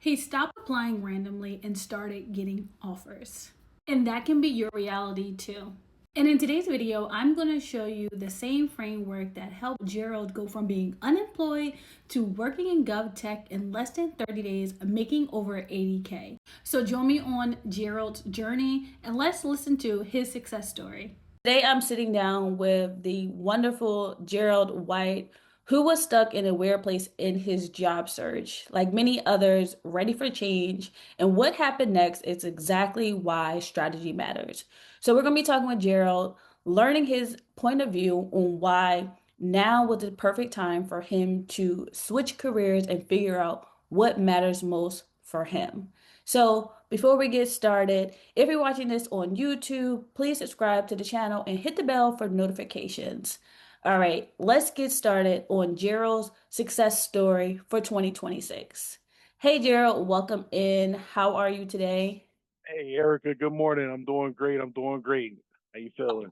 He stopped applying randomly and started getting offers. And that can be your reality too. And in today's video, I'm going to show you the same framework that helped Gerald go from being unemployed to working in GovTech in less than 30 days, making over 80K. So join me on Gerald's journey and let's listen to his success story. Today, I'm sitting down with the wonderful Gerald White, who was stuck in a weird place in his job search, like many others, ready for change. And what happened next is exactly why strategy matters. So, we're going to be talking with Gerald, learning his point of view on why now was the perfect time for him to switch careers and figure out what matters most for him. So, before we get started, if you're watching this on YouTube, please subscribe to the channel and hit the bell for notifications. All right, let's get started on Gerald's success story for 2026. Hey, Gerald, welcome in. How are you today? Hey, Erica, good morning. I'm doing great. I'm doing great. How you feeling?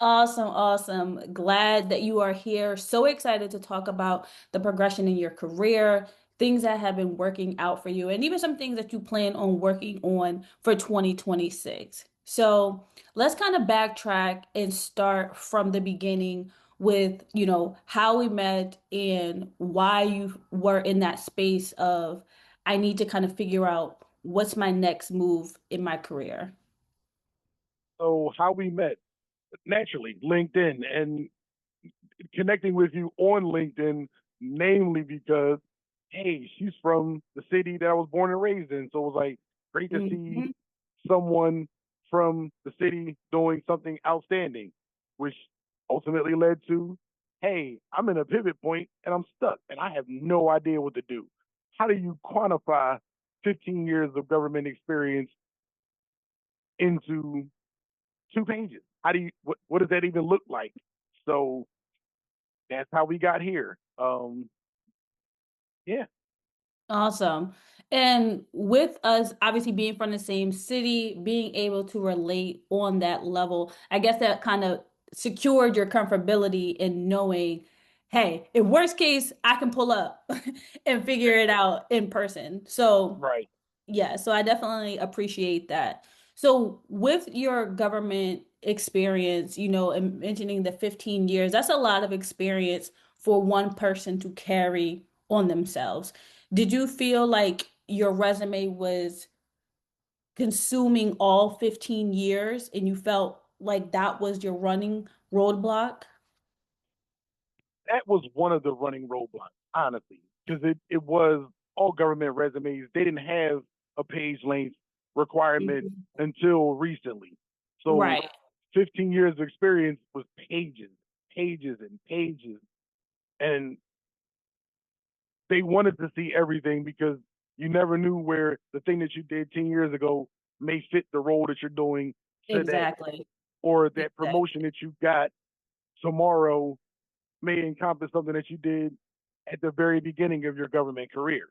Awesome, awesome. Glad that you are here. So excited to talk about the progression in your career, things that have been working out for you, and even some things that you plan on working on for 2026. So let's kind of backtrack and start from the beginning with, how we met and why you were in that space of, I need to kind of figure out what's my next move in my career. So, how we met? Naturally, LinkedIn, and connecting with you on LinkedIn, namely because, hey, she's from the city that I was born and raised in. So it was like great to see Mhm. someone from the city doing something outstanding, which ultimately led to, hey, I'm in a pivot point and I'm stuck and I have no idea what to do. How do you quantify 15 years of government experience into 2 pages? How do you what does that even look like? So that's how we got here. Yeah. Awesome. And with us obviously being from the same city, being able to relate on that level, I guess that kind of secured your comfortability in knowing, hey, in worst case, I can pull up and figure it out in person. So Right. yeah, so I definitely appreciate that. So with your government experience, and mentioning the 15 years, that's a lot of experience for one person to carry on themselves. Did you feel like your resume was consuming all 15 years and you felt like that was your running roadblock? That was one of the running roadblocks, honestly, because it was all government resumes. They didn't have a page length requirement Mhm. until recently. So Right. 15 years of experience was pages, pages and pages. And they wanted to see everything because you never knew where the thing that you did 10 years ago may fit the role that you're doing today, Exactly. or that promotion Exactly. that you got tomorrow may encompass something that you did at the very beginning of your government career.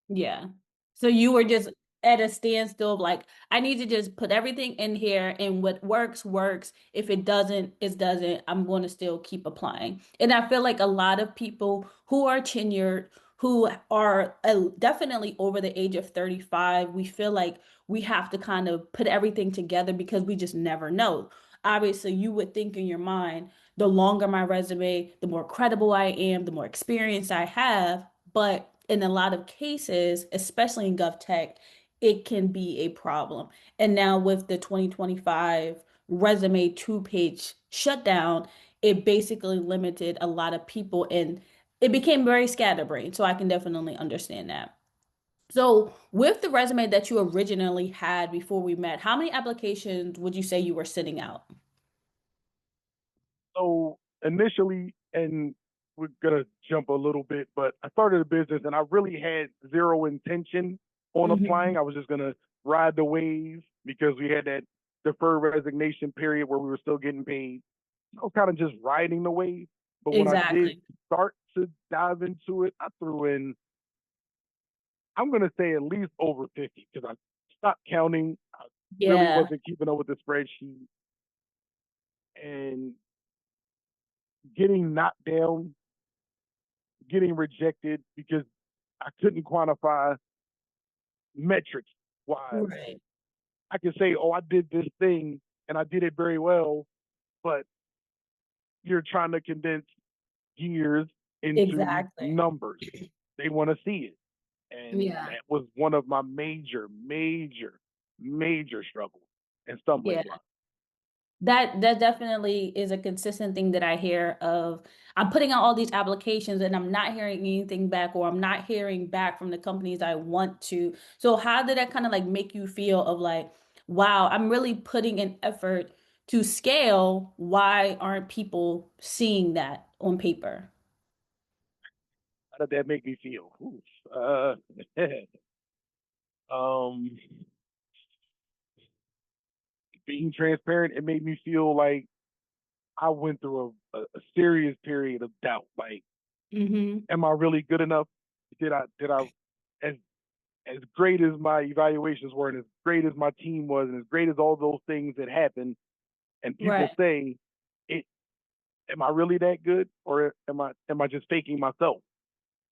Yeah. So you were just at a standstill of like, I need to just put everything in here and what works, works. If it doesn't, it doesn't. I'm going to still keep applying. And I feel like a lot of people who are tenured, who are definitely over the age of 35, we feel like we have to kind of put everything together because we just never know. Obviously, you would think in your mind, the longer my resume, the more credible I am, the more experience I have. But in a lot of cases, especially in GovTech, it can be a problem. And now with the 2025 resume 2 page shutdown, it basically limited a lot of people and it became very scatterbrained. So I can definitely understand that. So, with the resume that you originally had before we met, how many applications would you say you were sitting out? So initially, and we're gonna jump a little bit, but I started a business and I really had zero intention on applying. Hmm. I was just gonna ride the wave because we had that deferred resignation period where we were still getting paid. I was kind of just riding the wave. But when I did Exactly. start to dive into it, I threw in, I'm gonna say at least over 50 because I stopped counting. I really Yeah. wasn't keeping up with the spreadsheet and getting knocked down, getting rejected because I couldn't quantify. metrics wise. Right. I can say, oh, I did this thing and I did it very well, but you're trying to condense years into Exactly. numbers. They want to see it. And Yeah. that was one of my major struggles and stumbling Yeah. blocks. That definitely is a consistent thing that I hear of. I'm putting out all these applications and I'm not hearing anything back, or I'm not hearing back from the companies I want to. So how did that kind of like make you feel of like, wow, I'm really putting an effort to scale. Why aren't people seeing that on paper? How did that make me feel? Oof. Uh, um, being transparent, it made me feel like I went through a serious period of doubt. Like, Mm-hmm. am I really good enough? Did I as as great as my evaluations were and as great as my team was and as great as all those things that happened and people Right. say it, am I really that good or am I just faking myself?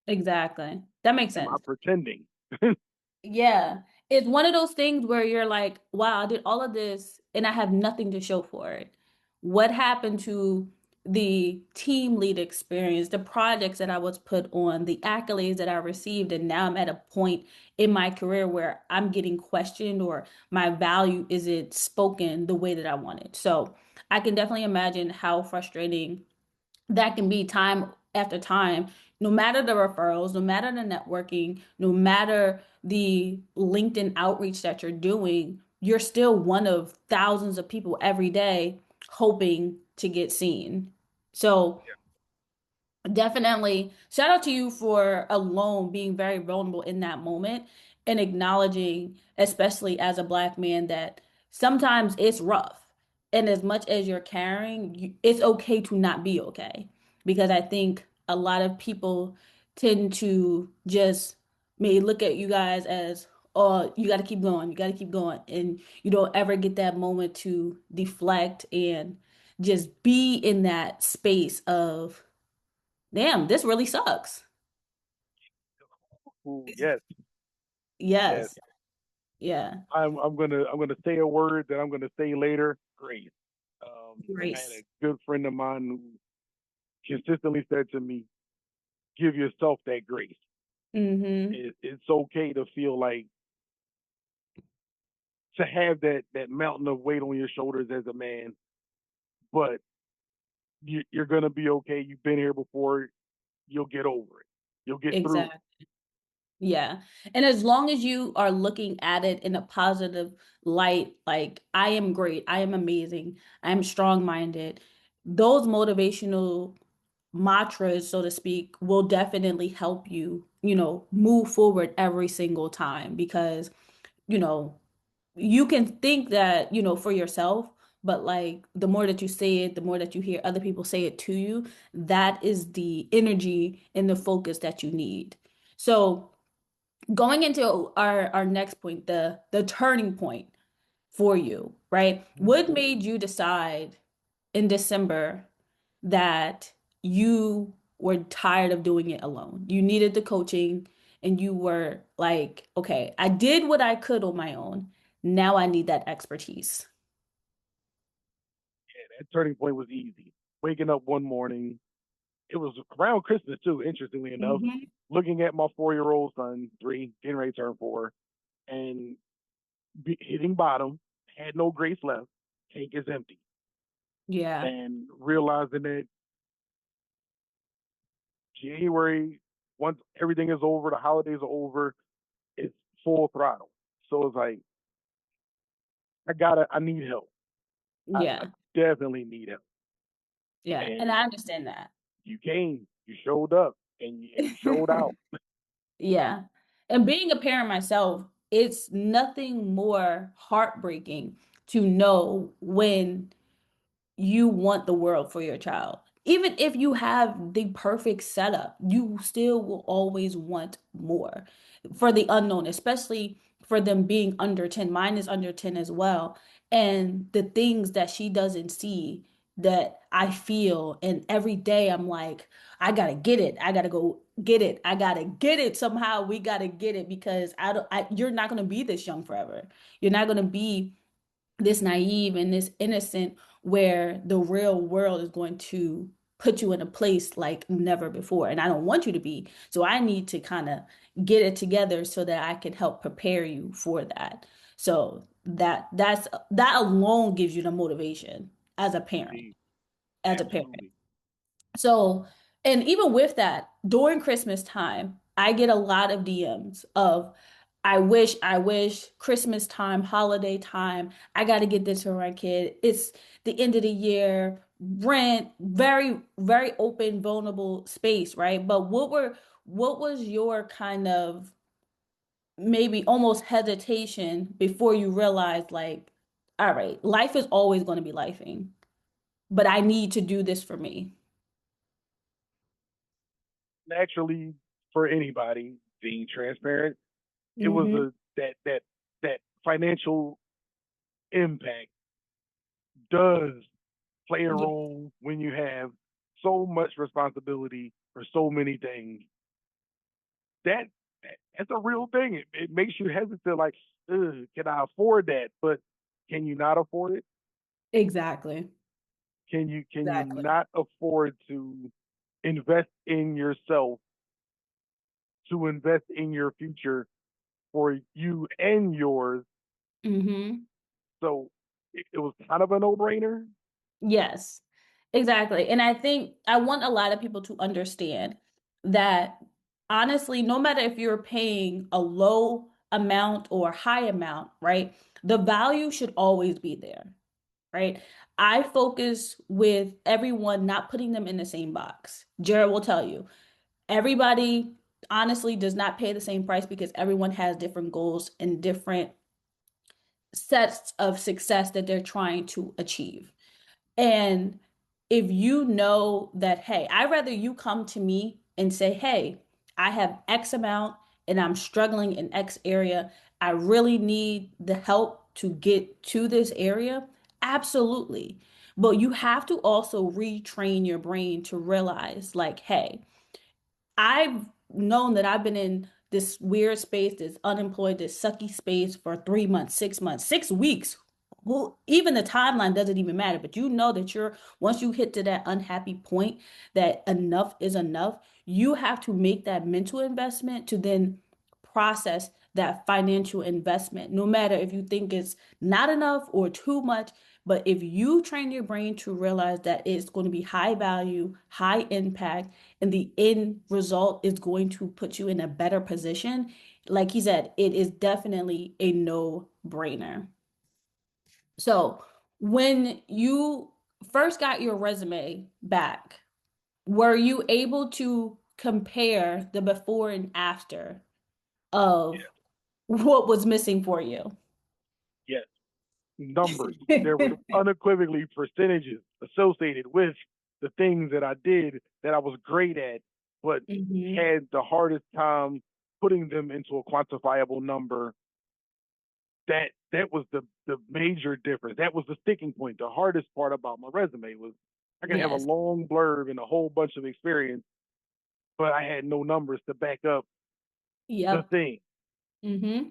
Exactly. That makes Am I sense. pretending? Yeah. It's one of those things where you're like, wow, I did all of this and I have nothing to show for it. What happened to the team lead experience, the projects that I was put on, the accolades that I received? And now I'm at a point in my career where I'm getting questioned or my value isn't spoken the way that I wanted. So I can definitely imagine how frustrating that can be time after time, no matter the referrals, no matter the networking, no matter the LinkedIn outreach that you're doing, you're still one of thousands of people every day hoping to get seen. So, definitely shout out to you for alone being very vulnerable in that moment and acknowledging, especially as a black man, that sometimes it's rough. And as much as you're caring, it's okay to not be okay. Because I think a lot of people tend to just may look at you guys as, oh, you got to keep going, you got to keep going. And you don't ever get that moment to deflect and just be in that space of, damn, this really sucks. Ooh, yes, yes. Yes. Yeah. I'm gonna say a word that I'm gonna say later. Grace. I had a Grace. good friend of mine who consistently said to me, "Give yourself that grace. Mm-hmm. It's okay to feel like to have that mountain of weight on your shoulders as a man, but you're gonna be okay. You've been here before. You'll get over it. You'll get through it." Exactly. Yeah. And as long as you are looking at it in a positive light, like I am great, I am amazing, I am strong-minded, those motivational mantras, so to speak, will definitely help you, move forward every single time because, you know, you can think that, for yourself, but like the more that you say it, the more that you hear other people say it to you, that is the energy and the focus that you need. So going into our next point, the turning point for you, right? What made you decide in December that you were tired of doing it alone? You needed the coaching and you were like, okay, I did what I could on my own. Now I need that expertise. That turning point was easy. Waking up one morning, it was around Christmas too, interestingly enough, Hmm. looking at my 4-year-old son, three, getting ready to turn four, and hitting bottom, had no grace left, tank is empty, Yeah. and realizing that January, once everything is over, the holidays are over, it's full throttle. So it's like, I need help. I Yeah. definitely need help. Yeah. And And I understand that. you came, you showed up, and you showed out. Yeah. And being a parent myself, it's nothing more heartbreaking to know when you want the world for your child. Even if you have the perfect setup, you still will always want more for the unknown, especially for them being under 10. Mine is under 10 as well. And the things that she doesn't see that I feel, and every day I'm like, I gotta get it. I gotta go. get it. I gotta get it somehow. We gotta get it because you're not gonna be this young forever. You're not gonna be this naive and this innocent where the real world is going to put you in a place like never before. And I don't want you to be. So I need to kind of get it together so that I can help prepare you for that. So that alone gives you the motivation as a parent, Indeed. as a parent. Absolutely. So, and even with that, during Christmas time, I get a lot of DMs of, I wish Christmas time, holiday time, I got to get this for my kid. It's the end of the year, rent, very, very open, vulnerable space, right? But what was your kind of maybe almost hesitation before you realized like, all right, life is always going to be lifing, but I need to do this for me. Naturally, for anybody being transparent, it was Mm-hmm. that financial impact does play a Yeah, role when you have so much responsibility for so many things. That that's a real thing. It makes you hesitant. Like, can I afford that? But can you not afford it? exactly. Can you Exactly. not afford to invest in yourself, to invest in your future for you and yours? Mm-hmm. So it was kind of a no brainer. Yes, exactly. And I think I want a lot of people to understand that honestly, no matter if you're paying a low amount or a high amount, right? The value should always be there, right? I focus with everyone not putting them in the same box. Jared will tell you, everybody honestly does not pay the same price because everyone has different goals and different sets of success that they're trying to achieve. And if you know that, hey, I'd rather you come to me and say, hey, I have X amount and I'm struggling in X area. I really need the help to get to this area. Absolutely. But you have to also retrain your brain to realize, like, hey, I've known that I've been in this weird space, this unemployed, this sucky space for 3 months, 6 months, 6 weeks. Well, even the timeline doesn't even matter, but you know that once you hit to that unhappy point that enough is enough, you have to make that mental investment to then process that financial investment, no matter if you think it's not enough or too much. But if you train your brain to realize that it's going to be high value, high impact, and the end result is going to put you in a better position, like he said, it is definitely a no-brainer. So, when you first got your resume back, were you able to compare the before and after of what was missing for you? Yes, numbers. There were unequivocally percentages associated with the things that I did that I was great at, but Hmm. had the hardest time putting them into a quantifiable number. That was the major difference. That was the sticking point. The hardest part about my resume was I could have a Yes. long blurb and a whole bunch of experience, but I had no numbers to back up the Yep. thing. Hmm.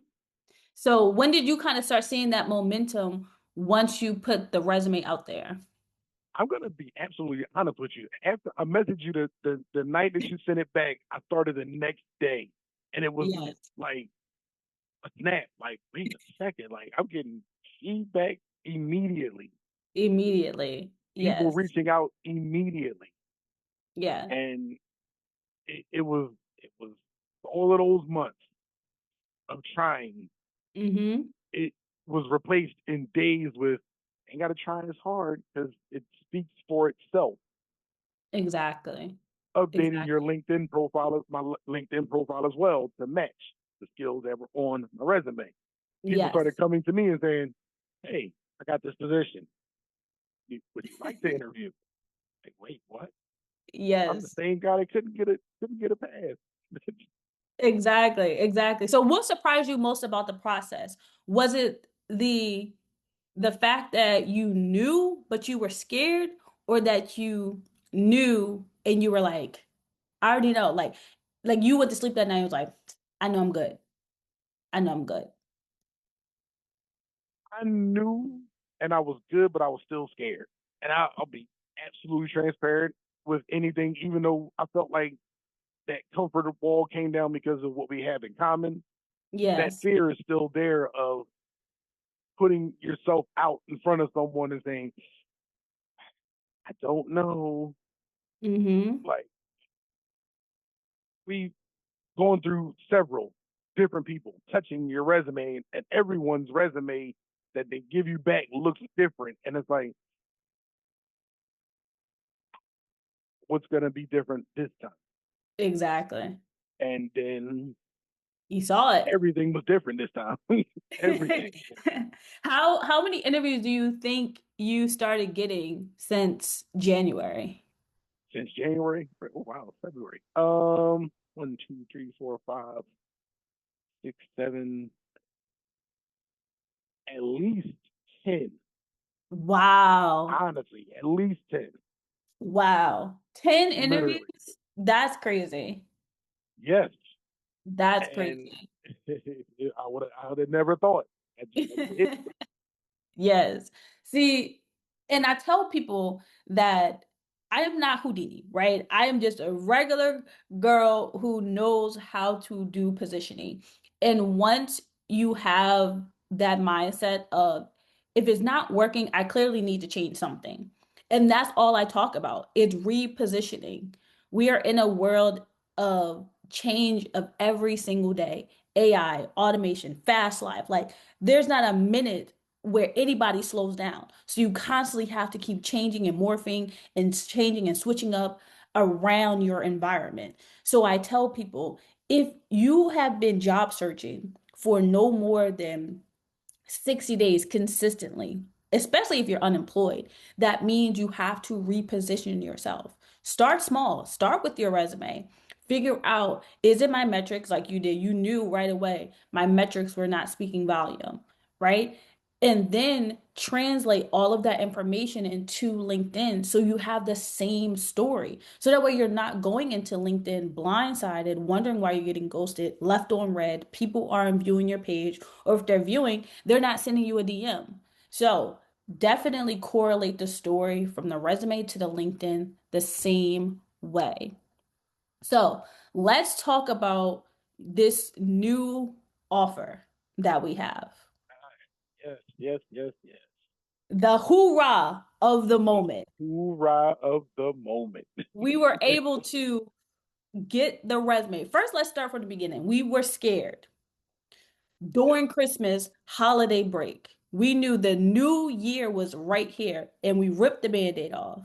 So when did you kind of start seeing that momentum once you put the resume out there? I'm gonna be absolutely honest with you. After I messaged you the night that you sent it back, I started the next day, and it was Yes. like a snap. Like, wait a second, like I'm getting feedback immediately. Immediately. People Yes. reaching out immediately, Yeah. and it was all of those months of trying. Hmm. It was replaced in days with ain't got to try as hard because it speaks for itself. Exactly. Updating your Exactly. LinkedIn profile, my LinkedIn profile as well to match the skills that were on my resume. People started Yes. coming to me and saying, "Hey, I got this position. Would you like to interview?" Like, wait, what? I'm the Yes. same guy that couldn't get a pass. Exactly. Exactly. So what surprised you most about the process? Was it the fact that you knew but you were scared, or that you knew and you were like, I already know, like Like you went to sleep that night and was like, I know I'm good. I know I'm good. I knew and I was good, but I was still scared. And I'll be absolutely transparent with anything, even though I felt like that comfort wall came down because of what we have in common. That Yes. fear is still there of putting yourself out in front of someone and saying, I don't know. Mm-hmm. Like we've gone through several different people touching your resume, and everyone's resume that they give you back looks different. And it's like, what's going to be different this time? Exactly. And then You saw it. everything was different this time. Everything. How many interviews do you think you started getting since January? Since January. Oh wow, February. 1, 2, 3, 4, 5, 6, 7, at least 10. Wow. Honestly, at least 10. Wow. 10 interviews? Literally. That's crazy. Yes. That's And crazy. I would have never thought. I just did. Yes. See, and I tell people that I am not Houdini, right? I am just a regular girl who knows how to do positioning. And once you have that mindset of if it's not working, I clearly need to change something. And that's all I talk about. It's repositioning. We are in a world of change of every single day. AI, automation, fast life. Like there's not a minute where anybody slows down. So you constantly have to keep changing and morphing and changing and switching up around your environment. So I tell people if you have been job searching for no more than 60 days consistently, especially if you're unemployed, that means you have to reposition yourself. Start small, start with your resume. Figure out, is it my metrics like you did? You knew right away my metrics were not speaking volume, right? And then translate all of that information into LinkedIn so you have the same story. So that way you're not going into LinkedIn blindsided, wondering why you're getting ghosted, left on red, people aren't viewing your page, or if they're viewing, they're not sending you a DM. So definitely correlate the story from the resume to the LinkedIn the same way. So let's talk about this new offer that we have. Yes, yes, yes, yes. The hoorah of the The moment. hoorah of the moment. We were able to get the resume. First, let's start from the beginning. We were scared Yes, during Christmas holiday break. We knew the new year was right here and we ripped the band-aid off.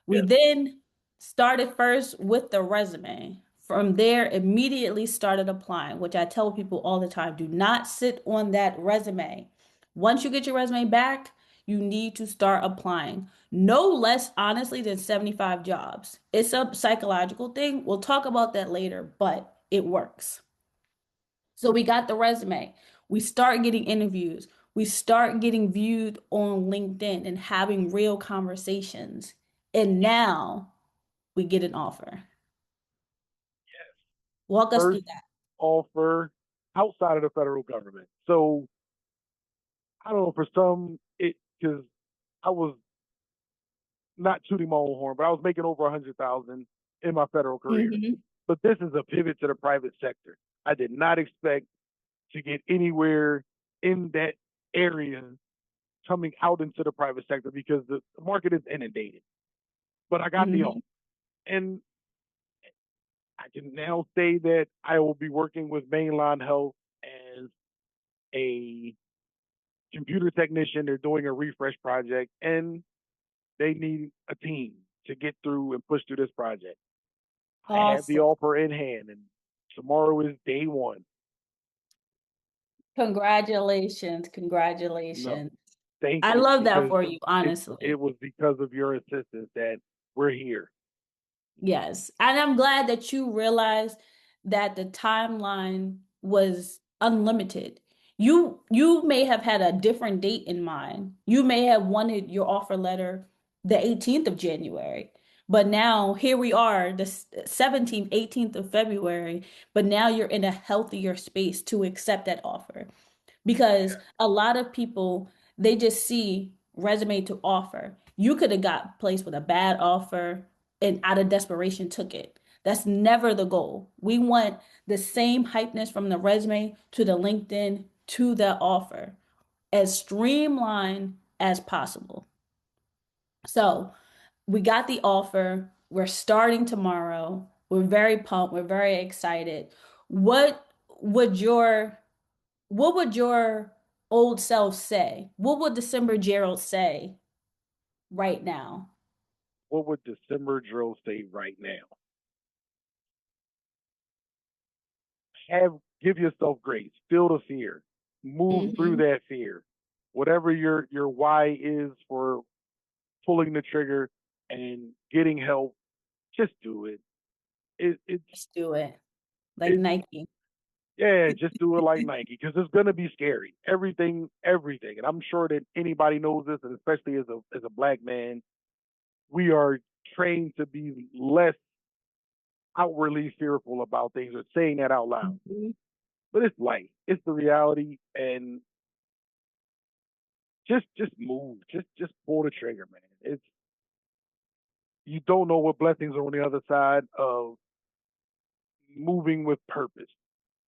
We yes. then started first with the resume. From there, immediately started applying, which I tell people all the time, do not sit on that resume. Once you get your resume back, you need to start applying. No less, honestly, than 75 jobs. It's a psychological thing. We'll talk about that later, but it works. So we got the resume. We start getting interviews. We start getting viewed on LinkedIn and having real conversations. And now we get an offer. Walk us through First that. offer outside of the federal government. So I don't know, for some it, because I was not tooting my own horn, but I was making over 100,000 in my federal career. Hmm. But this is a pivot to the private sector. I did not expect to get anywhere in that area coming out into the private sector because the market is inundated. But I got the offer. Hmm. And I can now say that I will be working with Mainline Health as a computer technician. They're doing a refresh project and they need a team to get through and push through this project. I have the Awesome. offer in hand and tomorrow is day one. Congratulations. No, Congratulations. thank I you love that because for you, it honestly. was because of your assistance that we're here. Yes. And I'm glad that you realized that the timeline was unlimited. You may have had a different date in mind. You may have wanted your offer letter the 18th of January. But now here we are, the 17th, 18th of February, but now you're in a healthier space to accept that offer. Because Yeah. a lot of people, they just see resume to offer. You could have got placed with a bad offer and out of desperation took it. That's never the goal. We want the same hypeness from the resume to the LinkedIn to the offer as streamlined as possible. So we got the offer. We're starting tomorrow. We're very pumped. We're very excited. What would your what would your old self say? What would December Gerald say right now? What would December Drill say right now? Have Give yourself grace. Feel the fear. Move through Hmm. that fear. Whatever your why is for pulling the trigger and getting help, just do it. It's Let's do it. Like it's Nike. yeah, just do it like Nike because it's gonna be scary. Everything, and I'm sure that anybody knows this, and especially as a black man, we are trained to be less outwardly fearful about things or saying that out loud. Mhm. But it's life. It's the reality, and just move. Just pull the trigger, man. It's You don't know what blessings are on the other side of moving with purpose,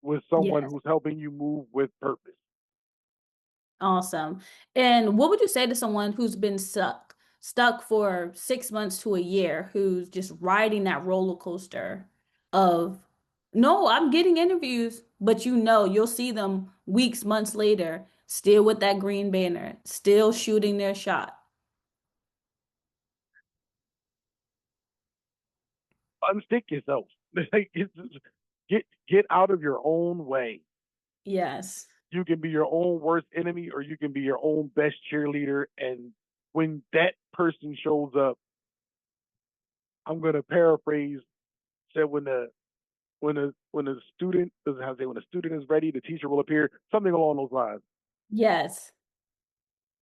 with someone Yes, who's helping you move with purpose. awesome. And what would you say to someone who's been stuck for 6 months to a year, who's just riding that roller coaster of, no, I'm getting interviews, but you'll see them weeks, months later, still with that green banner, still shooting their shot. Unstick yourself. Like, get out of your own way. Yes. You can be your own worst enemy, or you can be your own best cheerleader. And when that person shows up, I'm gonna paraphrase. Said when the student doesn't have to say when the student is ready, the teacher will appear. Something along those lines. Yes.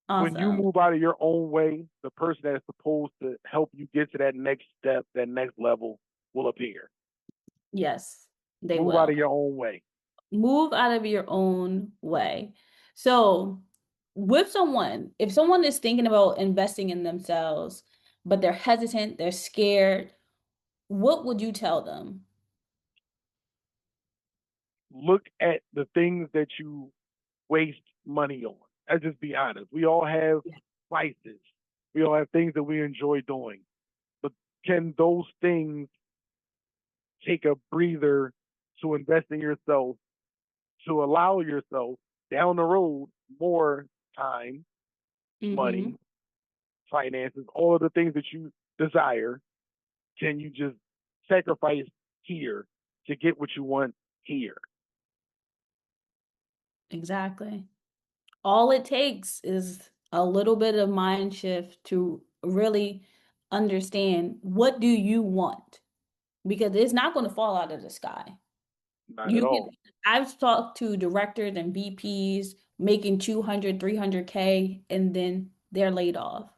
When you Awesome. move out of your own way, the person that is supposed to help you get to that next step, that next level, will appear. Yes, they Move out will. of your own way. Move out of your own way. So, with someone, if someone is thinking about investing in themselves, but they're hesitant, they're scared, what would you tell them? Look at the things that you waste money on. Let's just be honest. We all have Yeah. vices. We all have things that we enjoy doing. But can those things take a breather to invest in yourself, to allow yourself down the road more time, Mm-hmm. money, finances, all of the things that you desire? Can you just sacrifice here to get what you want here? Exactly. All it takes is a little bit of mind shift to really understand, what do you want? Because it's not going to fall out of the sky. Not at You can, all. I've talked to directors and VPs making 200, 300K, and then they're laid off.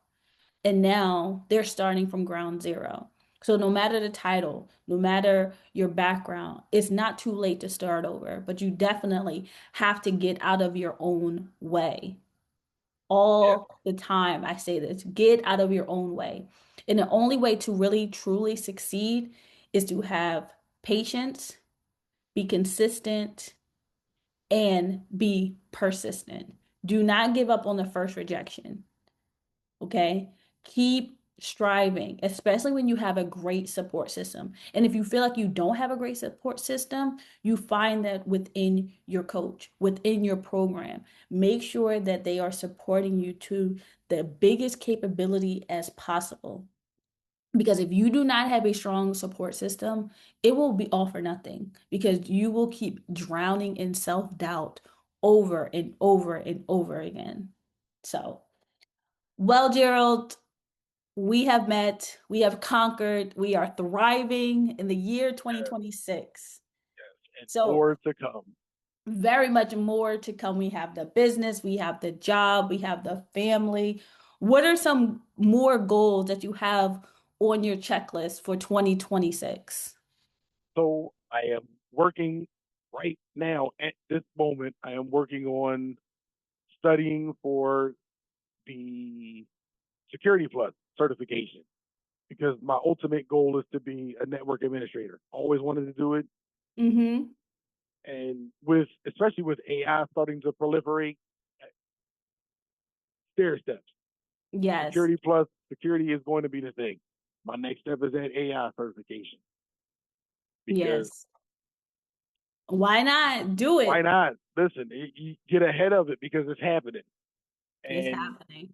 And now they're starting from ground zero. So no matter the title, no matter your background, it's not too late to start over, but you definitely have to get out of your own way. Yeah. All the time I say this, get out of your own way. And the only way to really truly succeed is to have patience, be consistent, and be persistent. Do not give up on the first rejection. Okay? Keep striving, especially when you have a great support system. And if you feel like you don't have a great support system, you find that within your coach, within your program. Make sure that they are supporting you to the biggest capability as possible. Because if you do not have a strong support system, it will be all for nothing because you will keep drowning in self-doubt over and over and over again. So, well, Gerald, we have met, we have conquered, we are thriving in the year Yes. 2026. And So, more to come. very much more to come. We have the business, we have the job, we have the family. What are some more goals that you have on your checklist for 2026? So I am working right now at this moment. I am working on studying for the Security Plus certification because my ultimate goal is to be a network administrator. Always wanted to do it, Mm-hmm. and with especially with AI starting to proliferate, stair steps. Yes. Security Plus security is going to be the thing. My next step is that AI certification because Yes. Why not do why it? not? Listen, you get ahead of it because it's happening, It's and happening.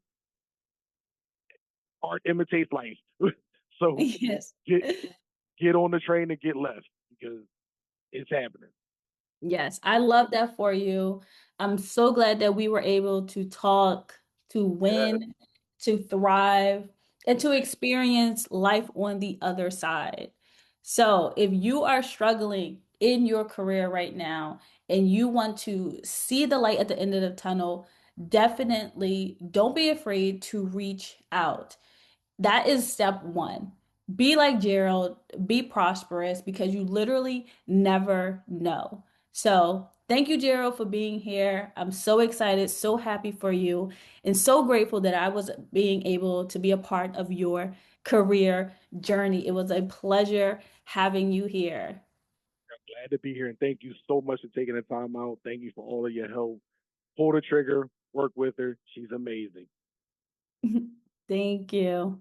art imitates life. So Yes. get get on the train and get left because it's happening. Yes, I love that for you. I'm so glad that we were able to talk, to Yeah, win, to thrive, and to experience life on the other side. So, if you are struggling in your career right now and you want to see the light at the end of the tunnel, definitely don't be afraid to reach out. That is step one. Be like Gerald, be prosperous because you literally never know. So, thank you, Gerald, for being here. I'm so excited, so happy for you, and so grateful that I was being able to be a part of your career journey. It was a pleasure having you here. glad to be here and thank you so much for taking the time out. Thank you for all of your help. Pull the trigger, work with her. She's amazing. Thank you.